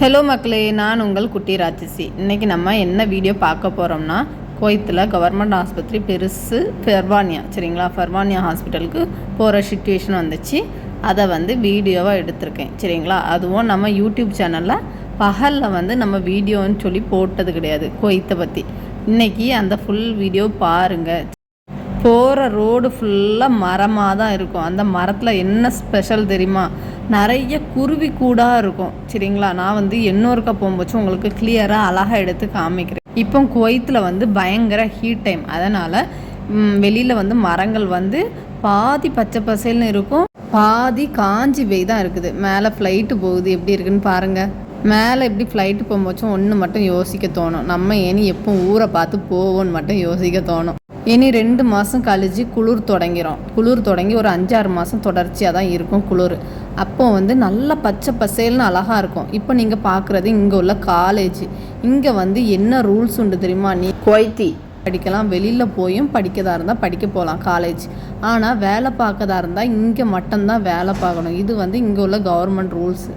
Hello மக்களே, நான் உங்கள் குட்டி ராட்சசி. இன்றைக்கி நம்ம என்ன வீடியோ பார்க்க போகிறோம்னா, குவைத்தில் கவர்மெண்ட் ஆஸ்பத்திரி பெருசு ஃபர்வானியா, சரிங்களா? ஃபர்வானியா ஹாஸ்பிட்டலுக்கு போகிற சிச்சுவேஷன் வந்துச்சு. அதை வீடியோவாக எடுத்திருக்கேன், சரிங்களா? அதுவும் நம்ம யூடியூப் சேனலில் பகலில் நம்ம வீடியோன்னு சொல்லி போட்டது கிடையாது குவைத்தை பற்றி. இன்றைக்கி அந்த ஃபுல் வீடியோ பாருங்கள். போகிற ரோடு ஃபுல்லாக மரமாக தான் இருக்கும். அந்த மரத்தில் என்ன ஸ்பெஷல் தெரியுமா? நிறைய குருவி கூடாக இருக்கும், சரிங்களா? நான் இன்னொருக்கா போகும்போது உங்களுக்கு கிளியராக அழகாக எடுத்து காமிக்கிறேன். இப்போ குவைத்தில் பயங்கர ஹீட் டைம், அதனால் வெளியில் மரங்கள் பாதி பச்சை பசேல்னு இருக்கும், பாதி காஞ்சி போய் தான் இருக்குது. மேலே ஃப்ளைட்டு போகுது, எப்படி இருக்குன்னு பாருங்கள். மேலே எப்படி ஃப்ளைட்டு போகும்போச்சும் ஒன்று மட்டும் யோசிக்க தோணும், நம்ம ஏனி எப்போ ஊரை பார்த்து போவோன்னு மட்டும் யோசிக்க தோணும். இனி 2 மாதம் கழிச்சு குளிர் தொடங்கி ஒரு 5-6 மாதம் தொடர்ச்சியாக தான் இருக்கும் குளிர். அப்போது நல்ல பச்சை பசேல்னு அழகாக இருக்கும். இப்போ நீங்கள் பார்க்குறது இங்கே உள்ள காலேஜ். இங்கே என்ன ரூல்ஸ் உண்டு தெரியுமா? நீ குவைத்தி படிக்கலாம், வெளியில் போயும் படிக்கதாக இருந்தால் படிக்க போகலாம் காலேஜ். ஆனால் வேலை பார்க்கதா இருந்தால் இங்கே மட்டும்தான் வேலை பார்க்கணும். இது இங்கே உள்ள கவர்மெண்ட் ரூல்ஸு.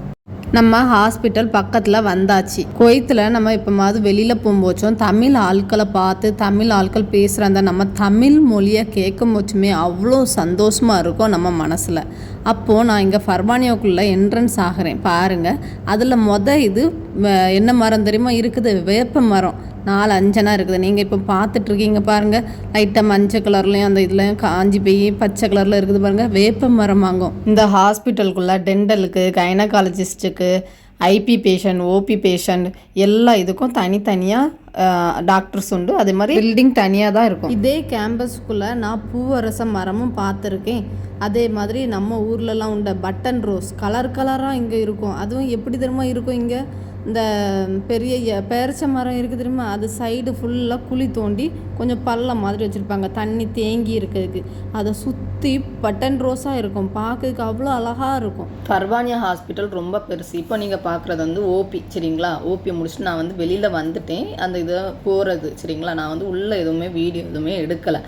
நம்ம ஹாஸ்பிட்டல் பக்கத்தில் வந்தாச்சு. குவைத்தில் நம்ம இப்போமாவது வெளியில் போகும்போச்சும் தமிழ் ஆட்களை பார்த்து தமிழ் ஆட்கள் பேசுகிற அந்த நம்ம தமிழ் மொழியை கேட்கும் போச்சுமே அவ்வளோ சந்தோஷமாக இருக்கும் நம்ம மனசில். அப்போது நான் இங்கே ஃபர்வானியாவுக்குள்ளே என்ட்ரன்ஸ் ஆகிறேன் பாருங்கள். அதில் இது என்ன மரம் தெரியுமா இருக்குது? வேப்ப மரம். 4-5 இருக்குது. நீங்கள் இப்போ பார்த்துட்ருக்கீங்க பாருங்கள், லைட்டாக மஞ்சள் கலர்லேயும் அந்த இதுலேயும் காஞ்சி போய் பச்சை கலரில் இருக்குது பாருங்கள், வேப்ப மரம் வாங்கும். இந்த ஹாஸ்பிட்டலுக்குள்ளே டென்டலுக்கு, கைனகாலஜிஸ்ட்டுக்கு, ஐபி பேஷண்ட், ஓபி பேஷண்ட் எல்லா இதுக்கும் தனித்தனியாக டாக்டர்ஸ் உண்டு. அதே மாதிரி பில்டிங் தனியாக தான் இருக்கும். இதே கேம்பஸ்க்குள்ளே நான் பூவரச மரமும் பார்த்துருக்கேன். அதே மாதிரி நம்ம ஊர்லலாம் உண்ட பட்டன் ரோஸ் கலராக இங்கே இருக்கும். அதுவும் எப்படி தெரியுமா இருக்கும்? இங்கே இந்த பெரிய பேரிச்ச மரம் இருக்குது தெரியுமா? அது சைடு ஃபுல்லாக குழி தோண்டி கொஞ்சம் பள்ளம் மாதிரி வச்சுருப்பாங்க, தண்ணி தேங்கி இருக்கிறதுக்கு. அதை சுற்றி பட்டன் ரோஸாக இருக்கும், பார்க்கறதுக்கு அவ்வளோ அழகாக இருக்கும். ஃபர்வானியா ஹாஸ்பிட்டல் ரொம்ப பெருசு. இப்போ நீங்கள் பார்க்குறது ஓபி, சரிங்களா? ஓபியை முடிச்சுட்டு நான் வெளியில் வந்துட்டேன். அந்த இதை போகிறது, சரிங்களா? நான் உள்ளே எதுவுமே வீடியோ எதுவுமே எடுக்கலை.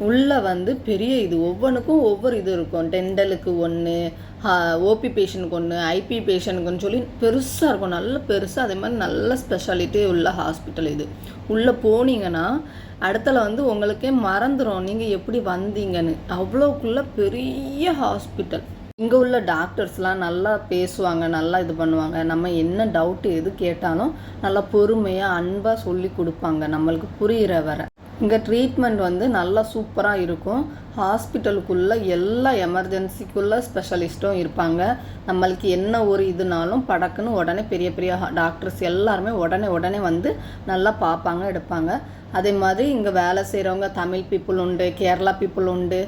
உள்ளே பெரிய இது ஒவ்வொன்றுக்கும் ஒவ்வொரு இது இருக்கும். டென்டலுக்கு ஒன்று, ஓபி பேஷண்ட்டுக்கு ஒன்று, ஐபி பேஷண்ட்டுக்குன்னு சொல்லி பெருசாக இருக்கும், நல்ல பெருசாக. அதே மாதிரி நல்ல ஸ்பெஷாலிட்டி உள்ள ஹாஸ்பிட்டல் இது. உள்ளே போனீங்கன்னா அடுத்தல உங்களுக்கே மறந்துடும் நீங்கள் எப்படி வந்தீங்கன்னு. அவ்வளோக்குள்ள பெரிய ஹாஸ்பிட்டல். இங்கே உள்ள டாக்டர்ஸ்லாம் நல்லா பேசுவாங்க, நல்லா இது பண்ணுவாங்க. நம்ம என்ன டவுட்டு எது கேட்டாலும் நல்லா பொறுமையாக அன்பாக சொல்லி கொடுப்பாங்க, நம்மளுக்கு புரிகிற வர. இங்கே ட்ரீட்மெண்ட் நல்லா சூப்பராக இருக்கும். ஹாஸ்பிட்டலுக்குள்ளே எல்லா எமர்ஜென்சிக்குள்ளே ஸ்பெஷலிஸ்ட்டும் இருப்பாங்க. நம்மளுக்கு என்ன ஒரு இதுனாலும் படக்குன்னு உடனே பெரிய பெரிய டாக்டர்ஸ் எல்லாருமே உடனே நல்லா பார்ப்பாங்க, எடுப்பாங்க. அதே மாதிரி இங்கே வேலை செய்கிறவங்க தமிழ் பீப்புள் உண்டு, கேரளா பீப்புள் உண்டு,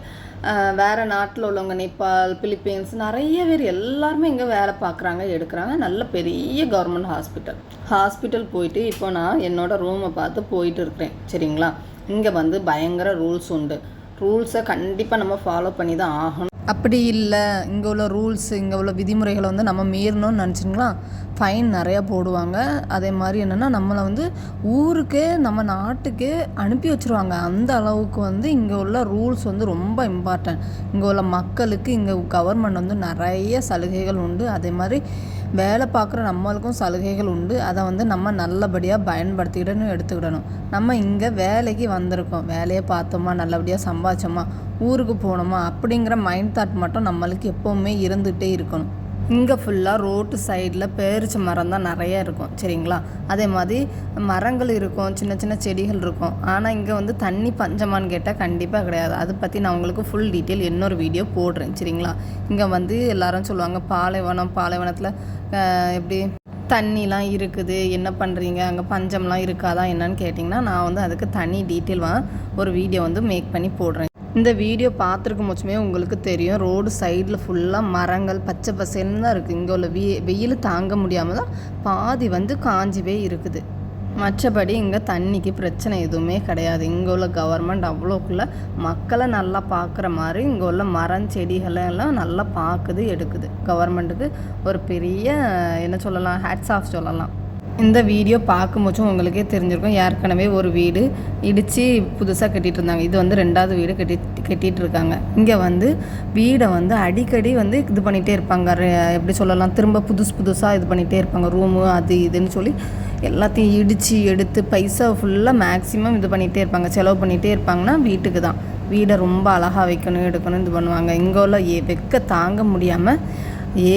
வேறு நாட்டில் உள்ளவங்க நேபாள், பிலிப்பீன்ஸ் நிறைய பேர் எல்லாருமே இங்கே வேலை பார்க்குறாங்க, எடுக்கிறாங்க. நல்ல பெரிய கவர்மெண்ட் ஹாஸ்பிட்டல் போயிட்டு இப்போ நான் என்னோடய ரூமை பார்த்து போயிட்டு இருக்கிறேன், சரிங்களா? இங்கே பயங்கர ரூல்ஸ் உண்டு. ரூல்ஸை கண்டிப்பாக நம்ம ஃபாலோ பண்ணி தான் ஆகணும். அப்படி இல்லை, இங்கே உள்ள ரூல்ஸ், இங்கே உள்ள விதிமுறைகளை நம்ம மீறணும்னு நினச்சிங்களா ஃபைன் நிறையா போடுவாங்க. அதே மாதிரி என்னென்னா நம்மளை ஊருக்கே நம்ம நாட்டுக்கே அனுப்பி வச்சுருவாங்க. அந்த அளவுக்கு இங்கே உள்ள ரூல்ஸ் ரொம்ப இம்பார்ட்டன்ட். இங்கே உள்ள மக்களுக்கு இங்கே கவர்மெண்ட் நிறைய சலுகைகள் உண்டு. அதே மாதிரி வேலை பார்க்குற நம்மளுக்கும் சலுகைகள் உண்டு. அதை நம்ம நல்லபடியாக பயன்படுத்திக்கிடணும், எடுத்துக்கிடணும். நம்ம இங்கே வேலைக்கு வந்திருக்கோம், வேலையை பார்த்தோமா, நல்லபடியாக சம்பாதிச்சோமா, ஊருக்கு போகணுமா அப்படிங்கிற மைண்ட் தாட் மட்டும் நம்மளுக்கு எப்போவுமே இருந்துகிட்டே இருக்கணும். இங்கே ஃபுல்லாக ரோட்டு சைடில் பேரிச்ச மரம் தான் நிறையா இருக்கும், சரிங்களா? அதே மாதிரி மரங்கள் இருக்கும், சின்ன சின்ன செடிகள் இருக்கும். ஆனால் இங்கே தண்ணி பஞ்சமானு கேட்டால் கண்டிப்பாக கிடையாது. அதை பற்றி நான் உங்களுக்கு ஃபுல் டீட்டெயில் இன்னொரு வீடியோ போடுறேன், சரிங்களா? இங்கே எல்லாரும் சொல்லுவாங்க பாலைவனத்தில் எப்படி தண்ணிலாம் இருக்குது, என்ன பண்ணுறீங்க, அங்கே பஞ்சம்லாம் இருக்காதா என்னன்னு கேட்டிங்கன்னா நான் அதுக்கு தனி டீட்டெயில் ஒரு வீடியோ மேக் பண்ணி போடுறேன். இந்த வீடியோ பார்த்துருக்கும் போச்சுமே உங்களுக்கு தெரியும், ரோடு சைடில் ஃபுல்லாக மரங்கள் பச்சை பசேல்னு தான் இருக்குது. இங்கே உள்ள வெயில் தாங்க முடியாமல் தான் பாதி காஞ்சிவே இருக்குது. மற்றபடி இங்கே தண்ணிக்கு பிரச்சனை எதுவுமே கிடையாது. இங்கே உள்ள கவர்மெண்ட் அவ்வளோக்குள்ள மக்களை நல்லா பார்க்குற மாதிரி இங்கே உள்ள மரம் செடிகளெல்லாம் நல்லா பார்க்குது, எடுக்குது. கவர்மெண்ட்டுக்கு ஒரு பெரிய என்ன சொல்லலாம், ஹேட்ஸ் ஆஃப் சொல்லலாம். இந்த வீடியோ பார்க்கும்போதும் உங்களுக்கே தெரிஞ்சிருக்கும், ஏற்கனவே ஒரு வீடு இடித்து புதுசாக கட்டிகிட்டு இருந்தாங்க. இது வந்து 2வது வீடு கட்டிகிட்டு இருக்காங்க. இங்கே வந்து வீடை வந்து அடிக்கடி வந்து இது பண்ணிகிட்டே இருப்பாங்க. எப்படி சொல்லலாம், திரும்ப புதுசாக இது பண்ணிகிட்டே இருப்பாங்க. ரூமு அது இதுன்னு சொல்லி எல்லாத்தையும் இடித்து எடுத்து பைசா ஃபுல்லாக மேக்ஸிமம் இது பண்ணிகிட்டே இருப்பாங்க. செலவு பண்ணிகிட்டே இருப்பாங்கன்னா வீட்டுக்கு தான். வீடை ரொம்ப அழகாக வைக்கணும் எடுக்கணும் இது பண்ணுவாங்க. இங்கே உள்ள வெக்க தாங்க முடியாமல்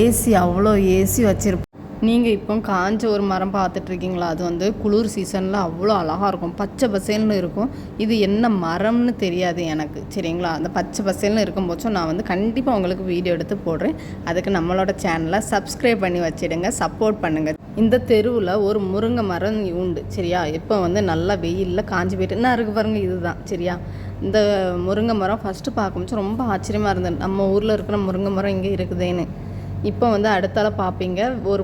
ஏசி, அவ்வளோ ஏசி வச்சுருப்போம். நீங்கள் இப்போ காஞ்ச ஒரு மரம் பார்த்துட்ருக்கீங்களா, அது வந்து குளிர் சீசனில் அவ்வளோ அழகாக இருக்கும், பச்சை பசேல்னு இருக்கும். இது என்ன மரம்னு தெரியாது எனக்கு, சரிங்களா. அந்த பச்சை பசேல்னு இருக்கும்போதும் நான் வந்து கண்டிப்பாக உங்களுக்கு வீடியோ எடுத்து போடுறேன். அதுக்கு நம்மளோட சேனலை சப்ஸ்கிரைப் பண்ணி வச்சிடுங்க, சப்போர்ட் பண்ணுங்கள். இந்த தெருவில் ஒரு முருங்கை மரம் உண்டு, சரியா. இப்போ வந்து நல்லா வெயிலில் காஞ்சி போயிட்டு என்ன இருக்குது பாருங்கள், இதுதான், சரியா. இந்த முருங்கை மரம் ஃபஸ்ட்டு பார்க்கும்போது ரொம்ப ஆச்சரியமாக இருந்தது, நம்ம ஊரில் இருக்கிற முருங்கை மரம் இங்கே இருக்குதேன்னு. இப்போ வந்து அடுத்தால பார்ப்பீங்க, ஒரு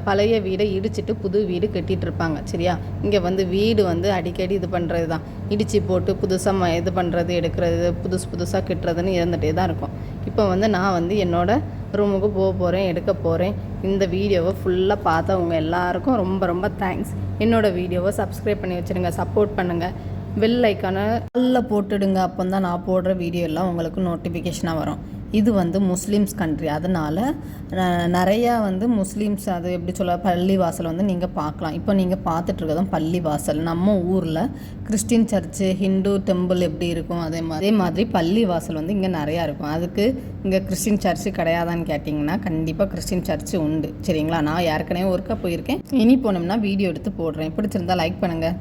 பழைய வீடை இடிச்சிட்டு புது வீடு கட்டிகிட்டு இருப்பாங்க, சரியா. இங்கே வந்து வீடு வந்து அடிக்கடி இது பண்ணுறது தான், இடித்து போட்டு புதுசாக இது பண்ணுறது எடுக்கிறது, புதுசாக கட்டுறதுன்னு இருந்துகிட்டே தான் இருக்கும். இப்போ வந்து நான் வந்து என்னோடய ரூமுக்கு போகிறேன், எடுக்க போகிறேன். இந்த வீடியோவை ஃபுல்லாக பார்த்தவங்க எல்லாருக்கும் ரொம்ப ரொம்ப தேங்க்ஸ். என்னோடய வீடியோவை சப்ஸ்கிரைப் பண்ணி வச்சுருங்க, சப்போர்ட் பண்ணுங்கள். பெல் ஐக்கானை நல்லா போட்டுடுங்க, அப்போ தான் நான் போடுற வீடியோ எல்லாம் உங்களுக்கு நோட்டிஃபிகேஷனாக வரும். இது வந்து முஸ்லீம்ஸ் கண்ட்ரி, அதனால் நிறையா வந்து முஸ்லீம்ஸ் அது எப்படி சொல்ல பள்ளிவாசல் வந்து நீங்கள் பார்க்கலாம். இப்போ நீங்கள் பார்த்துட்ருக்கதான் பள்ளிவாசல். நம்ம ஊரில் கிறிஸ்டின் சர்ச்சு, ஹிந்து டெம்பிள் எப்படி இருக்கும் அதே மாதிரி பள்ளிவாசல் வந்து இங்கே நிறையா இருக்கும். அதுக்கு இங்கே கிறிஸ்டின் சர்ச்சு கிடையாதான்னு கேட்டிங்கன்னா கண்டிப்பாக கிறிஸ்டின் சர்ச்சு உண்டு, சரிங்களா. நான் ஏற்கனவே ஒருக்கா போயிருக்கேன், இனி போனோம்னா வீடியோ எடுத்து போடுறேன். பிடிச்சிருந்தா லைக் பண்ணுங்கள்.